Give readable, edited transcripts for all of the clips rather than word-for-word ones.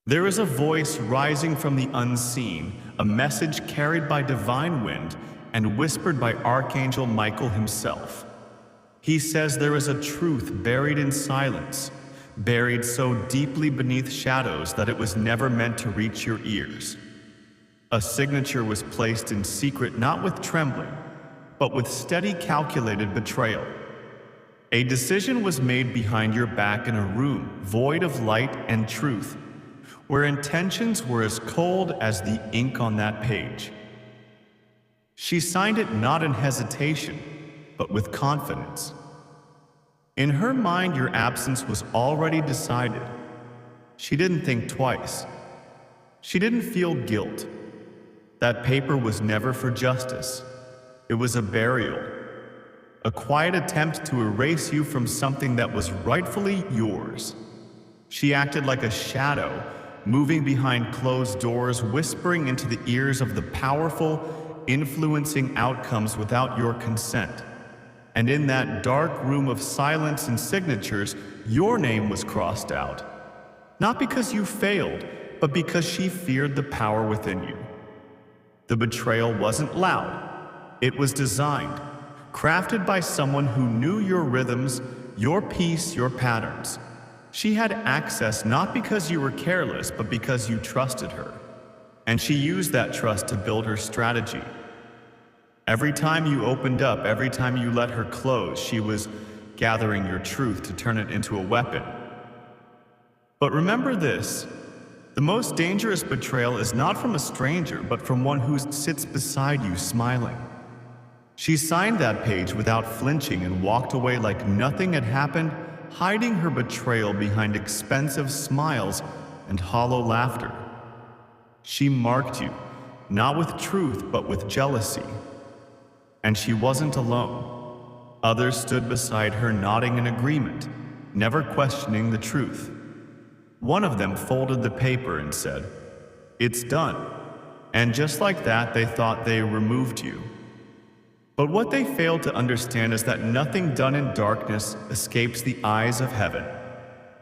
There is a voice rising from the unseen, a message carried by divine wind and whispered by Archangel Michael himself. He says there is a truth buried in silence, buried so deeply beneath shadows that it was never meant to reach your ears. A signature was placed in secret, not with trembling, but with steady, calculated betrayal. A decision was made behind your back in a room void of light and truth, where intentions were as cold as the ink on that page. She signed it not in hesitation, but with confidence. In her mind, your absence was already decided. She didn't think twice. She didn't feel guilt. That paper was never for justice. It was a burial, a quiet attempt to erase you from something that was rightfully yours. She acted like a shadow, moving behind closed doors, whispering into the ears of the powerful, influencing outcomes without your consent. And in that dark room of silence and signatures, your name was crossed out. Not because you failed, but because she feared the power within you. The betrayal wasn't loud. It was designed, crafted by someone who knew your rhythms, your peace, your patterns. She had access not because you were careless, but because you trusted her. And she used that trust to build her strategy. Every time you opened up, every time you let her close, she was gathering your truth to turn it into a weapon. But remember this, the most dangerous betrayal is not from a stranger, but from one who sits beside you smiling. She signed that page without flinching and walked away like nothing had happened, hiding her betrayal behind expensive smiles and hollow laughter. She marked you, not with truth, but with jealousy. And she wasn't alone. Others stood beside her, nodding in agreement, never questioning the truth. One of them folded the paper and said, "It's done." And just like that, they thought they removed you. But what they failed to understand is that nothing done in darkness escapes the eyes of heaven.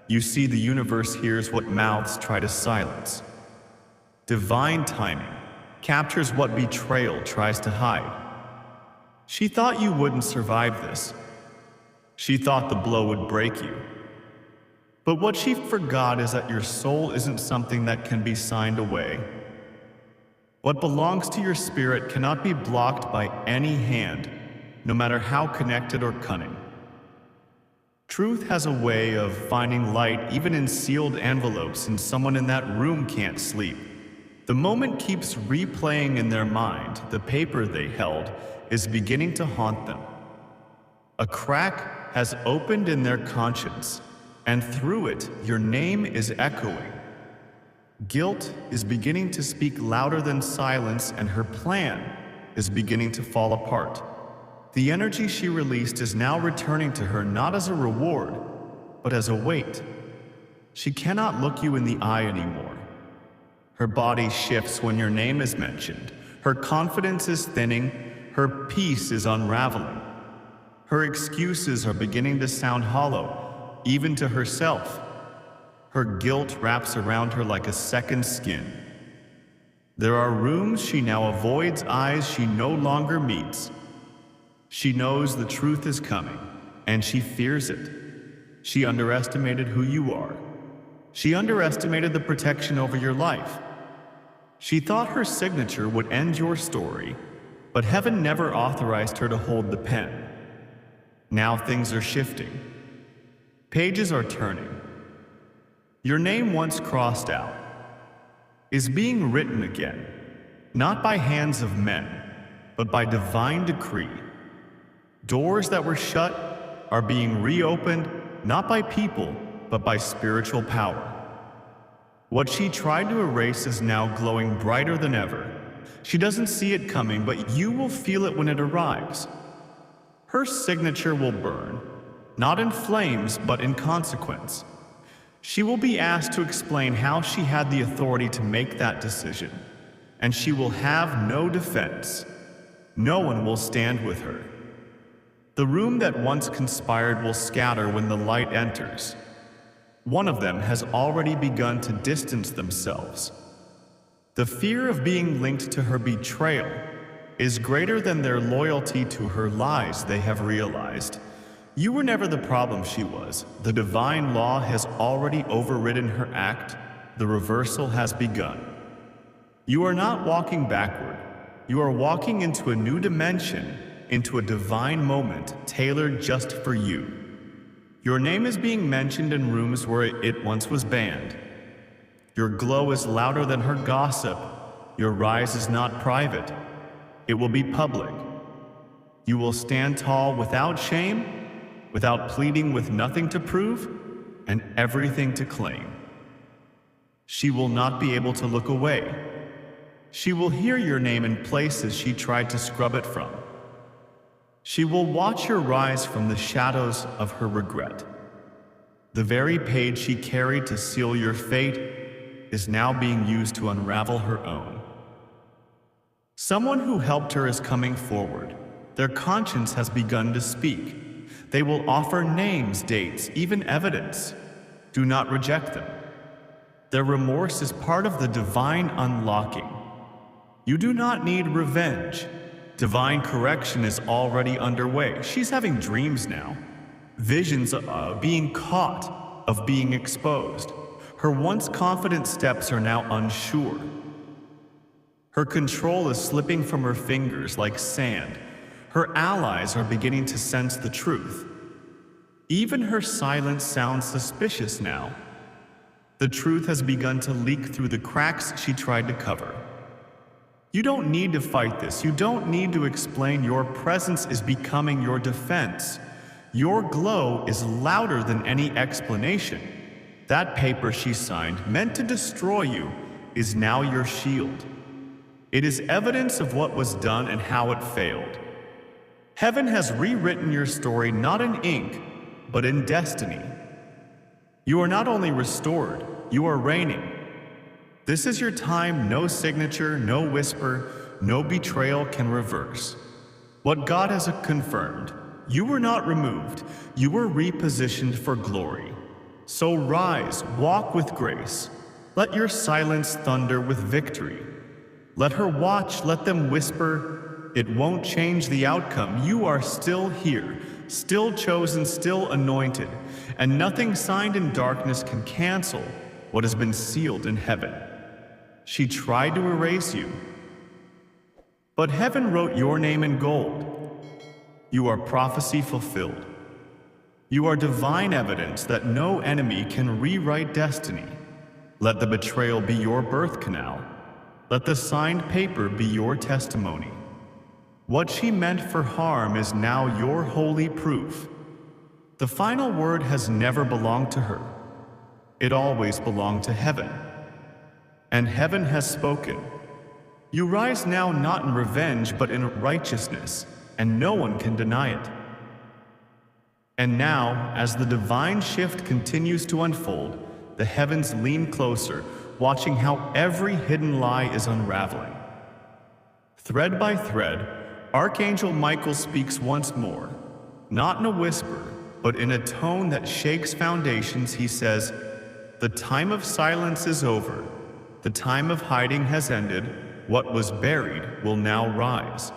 You see, the universe hears what mouths try to silence. Divine timing captures what betrayal tries to hide. She thought you wouldn't survive this. She thought the blow would break you. But what she forgot is that your soul isn't something that can be signed away. What belongs to your spirit cannot be blocked by any hand, no matter how connected or cunning. Truth has a way of finding light even in sealed envelopes, and someone in that room can't sleep. The moment keeps replaying in their mind. The paper they held is beginning to haunt them. A crack has opened in their conscience, and through it, your name is echoing. Guilt is beginning to speak louder than silence, and her plan is beginning to fall apart. The energy she released is now returning to her, not as a reward, but as a weight. She cannot look you in the eye anymore. Her body shifts when your name is mentioned. Her confidence is thinning. Her peace is unraveling. Her excuses are beginning to sound hollow, even to herself. Her guilt wraps around her like a second skin. There are rooms she now avoids, eyes she no longer meets. She knows the truth is coming, and she fears it. She underestimated who you are. She underestimated the protection over your life. She thought her signature would end your story, but heaven never authorized her to hold the pen. Now things are shifting. Pages are turning. Your name, once crossed out, is being written again, not by hands of men, but by divine decree. Doors that were shut are being reopened, not by people, but by spiritual power. What she tried to erase is now glowing brighter than ever. She doesn't see it coming, but you will feel it when it arrives. Her signature will burn, not in flames, but in consequence. She will be asked to explain how she had the authority to make that decision, and she will have no defense. No one will stand with her. The room that once conspired will scatter when the light enters. One of them has already begun to distance themselves. The fear of being linked to her betrayal is greater than their loyalty to her lies. They have realized. You were never the problem, she was. The divine law has already overridden her act. The reversal has begun. You are not walking backward. You are walking into a new dimension, into a divine moment tailored just for you. Your name is being mentioned in rooms where it once was banned. Your glow is louder than her gossip. Your rise is not private. It will be public. You will stand tall without shame, without pleading, with nothing to prove and everything to claim. She will not be able to look away. She will hear your name in places she tried to scrub it from. She will watch your rise from the shadows of her regret. The very page she carried to seal your fate is now being used to unravel her own. Someone who helped her is coming forward. Their conscience has begun to speak. They will offer names, dates, even evidence. Do not reject them. Their remorse is part of the divine unlocking. You do not need revenge. Divine correction is already underway. She's having dreams now. Visions of being caught, of being exposed. Her once confident steps are now unsure. Her control is slipping from her fingers like sand. Her allies are beginning to sense the truth. Even her silence sounds suspicious now. The truth has begun to leak through the cracks she tried to cover. You don't need to fight this. You don't need to explain. Your presence is becoming your defense. Your glow is louder than any explanation. That paper she signed, meant to destroy you, is now your shield. It is evidence of what was done and how it failed. Heaven has rewritten your story not in ink, but in destiny. You are not only restored, you are reigning. This is your time. No signature, no whisper, no betrayal can reverse what God has confirmed. You were not removed, you were repositioned for glory. So rise, walk with grace. Let your silence thunder with victory. Let her watch, let them whisper. It won't change the outcome. You are still here, still chosen, still anointed, and nothing signed in darkness can cancel what has been sealed in heaven. She tried to erase you, but heaven wrote your name in gold. You are prophecy fulfilled. You are divine evidence that no enemy can rewrite destiny. Let the betrayal be your birth canal. Let the signed paper be your testimony. What she meant for harm is now your holy proof. The final word has never belonged to her. It always belonged to heaven. And heaven has spoken. You rise now not in revenge but in righteousness, and no one can deny it. And now, as the divine shift continues to unfold, the heavens lean closer, watching how every hidden lie is unraveling. Thread by thread, Archangel Michael speaks once more, not in a whisper, but in a tone that shakes foundations. He says, "The time of silence is over. The time of hiding has ended. What was buried will now rise."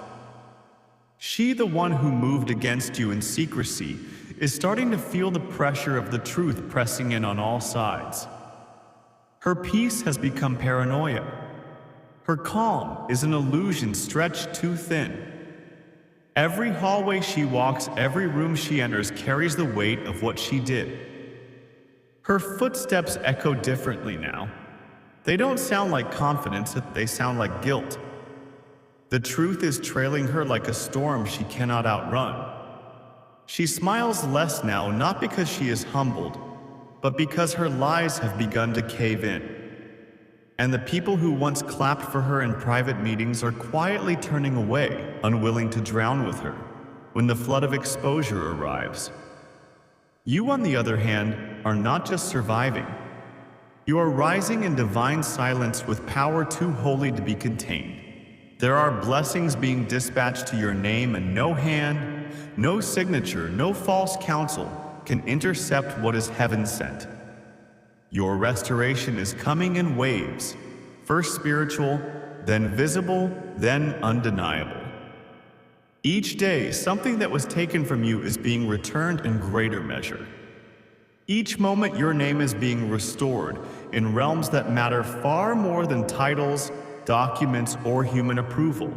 She, the one who moved against you in secrecy, is starting to feel the pressure of the truth pressing in on all sides. Her peace has become paranoia. Her calm is an illusion stretched too thin. Every hallway she walks, every room she enters carries the weight of what she did. Her footsteps echo differently now. They don't sound like confidence, they sound like guilt. The truth is trailing her like a storm she cannot outrun. She smiles less now, not because she is humbled, but because her lies have begun to cave in. And the people who once clapped for her in private meetings are quietly turning away, unwilling to drown with her, when the flood of exposure arrives. You, on the other hand, are not just surviving. You are rising in divine silence with power too holy to be contained. There are blessings being dispatched to your name, and no hand, no signature, no false counsel can intercept what is heaven sent. Your restoration is coming in waves, first spiritual, then visible, then undeniable. Each day, something that was taken from you is being returned in greater measure. Each moment, your name is being restored in realms that matter far more than titles, documents, or human approval.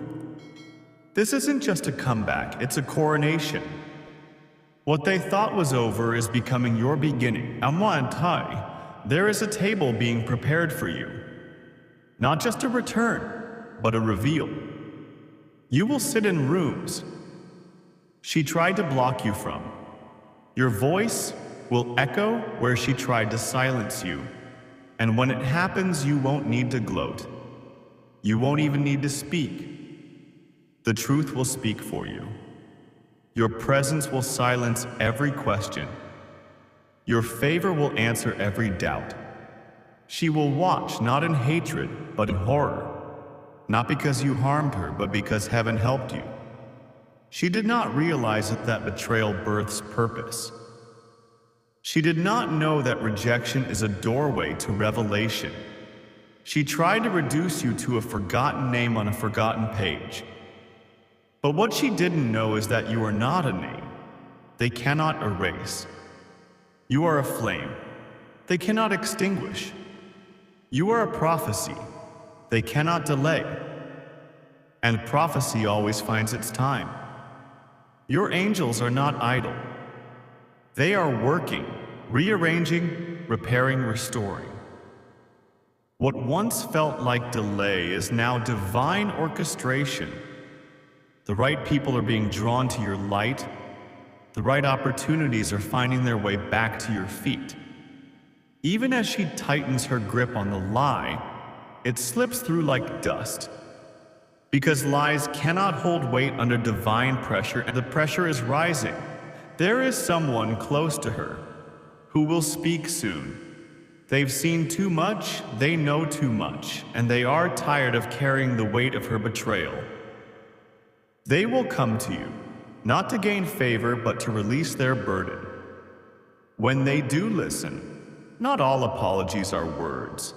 This isn't just a comeback, it's a coronation. What they thought was over is becoming your beginning. There is a table being prepared for you. Not just a return, but a reveal. You will sit in rooms she tried to block you from. Your voice will echo where she tried to silence you. And when it happens, you won't need to gloat. You won't even need to speak. The truth will speak for you. Your presence will silence every question. Your favor will answer every doubt. She will watch not in hatred, but in horror. Not because you harmed her, but because heaven helped you. She did not realize that betrayal births purpose. She did not know that rejection is a doorway to revelation. She tried to reduce you to a forgotten name on a forgotten page. But what she didn't know is that you are not a name. They cannot erase. You are a flame. They cannot extinguish. You are a prophecy. They cannot delay. And prophecy always finds its time. Your angels are not idle. They are working, rearranging, repairing, restoring. What once felt like delay is now divine orchestration. The right people are being drawn to your light. The right opportunities are finding their way back to your feet. Even as she tightens her grip on the lie, it slips through like dust. Because lies cannot hold weight under divine pressure, and the pressure is rising. There is someone close to her who will speak soon. They've seen too much, they know too much, and they are tired of carrying the weight of her betrayal. They will come to you, not to gain favor, but to release their burden. When they do listen, not all apologies are words.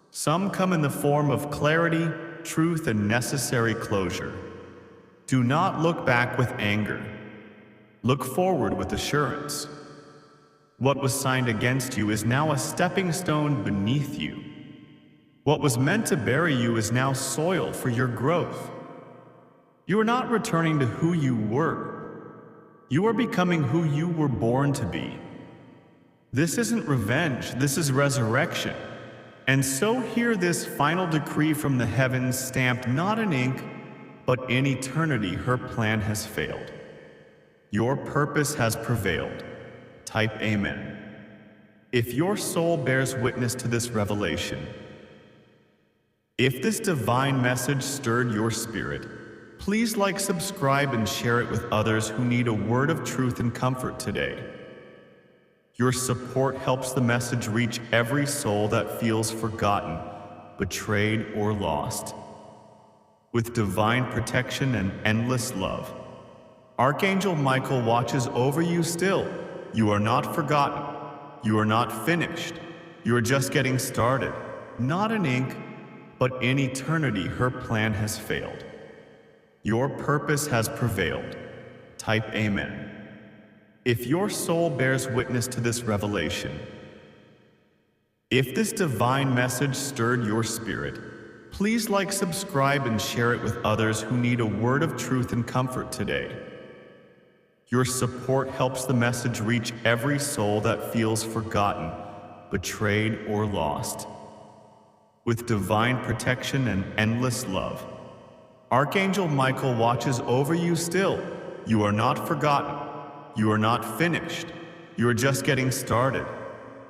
Some come in the form of clarity, truth, and necessary closure. Do not look back with anger. Look forward with assurance. What was signed against you is now a stepping stone beneath you. What was meant to bury you is now soil for your growth. You are not returning to who you were. You are becoming who you were born to be. This isn't revenge, this is resurrection. And so hear this final decree from the heavens, stamped not in ink, but in eternity. Her plan has failed. Your purpose has prevailed. Type Amen. If your soul bears witness to this revelation, if this divine message stirred your spirit, please like, subscribe, and share it with others who need a word of truth and comfort today. Your support helps the message reach every soul that feels forgotten, betrayed, or lost. With divine protection and endless love, Archangel Michael watches over you still. You are not forgotten. You are not finished. You are just getting started. Not in ink, but in eternity. Her plan has failed. Your purpose has prevailed. Type Amen. If your soul bears witness to this revelation, if this divine message stirred your spirit, please like, subscribe, and share it with others who need a word of truth and comfort today. Your support helps the message reach every soul that feels forgotten, betrayed, or lost. With divine protection and endless love, Archangel Michael watches over you still. You are not forgotten. You are not finished. You are just getting started.